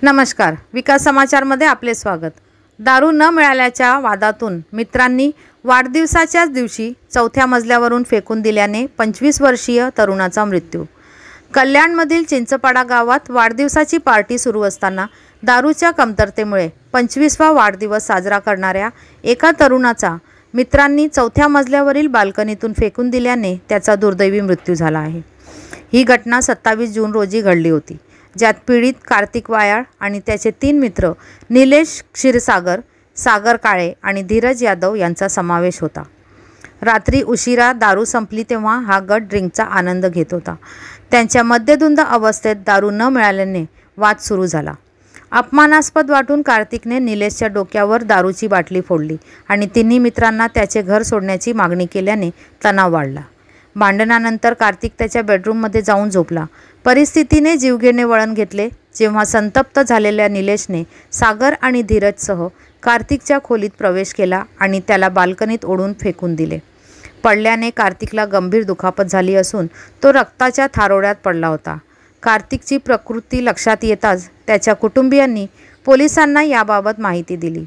नमस्कार, विकास समाचारमध्ये आपले स्वागत। दारू न मिळाल्याच्या वादातून मित्रांनी वाढदिवसाच्याच दिवशी चौथ्या मजल्यावरून फेकून दिल्याने 25 वर्षीय तरुणाचा मृत्यू। कल्याणमधील चिंचपाडा गावात वाढदिवसाची पार्टी सुरू असताना दारूच्या कमतरतेमुळे 25वा वाढदिवस साजरा करणाऱ्या एका तरुणाचा मित्रांनी चौथ्या मजल्यावरील बाल्कनीतून फेकून दिल्याने त्याचा दुर्दैवी मृत्यू झाला आहे। ही घटना 27 जून रोजी घडली होती, ज्यात पीडित कार्तिक वायाळ आणि त्याचे 3 मित्र निलेश क्षीरसागर, सागर काळे आणि धीरज यादव यांचा समावेश होता। रात्री उशिरा दारू संपली तेव्हा हा गट ड्रिंकचा आनंद घेत होता। त्यांच्या मद्यधुंद अवस्थेत दारू न मिळाल्याने वाद सुरू झाला। अपमानास्पद वाटून कार्तिकने निलेशच्या डोक्यावर दारूची बाटली फोडली आणि तिन्ही मित्रांना त्याचे घर सोडण्याची मागणी केल्याने तणाव वाढला। भांडणानंतर कार्तिक त्याच्या बेडरूममध्ये जाऊन झोपला। परिस्थितीने जीवघेणे वळण घेतले जेव्हा संतप्त झालेल्या निलेशने सागर आणि धीरजसह कार्तिकच्या खोलीत प्रवेश केला आणि त्याला बाल्कनीत ओढून फेकून दिले। पडल्याने कार्तिकला गंभीर दुखापत झाली असून तो रक्ताच्या थारोळ्यात पडला होता। कार्तिकची प्रकृती लक्षात येताच त्याच्या कुटुंबियांनी पोलिसांना याबाबत माहिती दिली।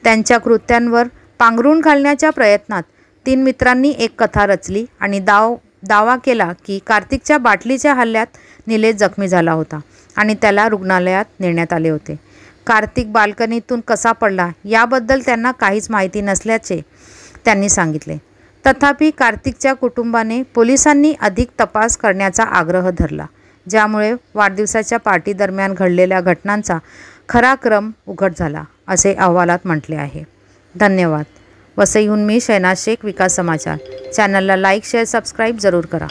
त्यांच्या कृत्यांवर पांघरूण घालण्याच्या प्रयत्नात 3 मित्रांनी एक कथा रचली आणि दावा केला की कार्तिकच्या बाटलीच्या हल्ल्यात निलेश जखमी झाला होता आणि त्याला रुग्णालयात नेण्यात आले होते। कार्तिक बाल्कनीतून कसा पडला याबद्दल त्यांना काहीच माहिती नसल्याचे त्यांनी सांगितले। तथापि कार्तिकच्या कुटुंबाने पोलिसांनी अधिक तपास करण्याचा आग्रह धरला, ज्यामुळे वाढदिवसाच्या पार्टी दरम्यान घडलेल्या घटनांचा खरा क्रम उघड झाला, असे अहवालात म्हटले आहे। धन्यवाद। वसईहून मी शहनाज शेख, विकास समाचार। चॅनलला लाईक, शेअर, सबस्क्राईब जरूर करा।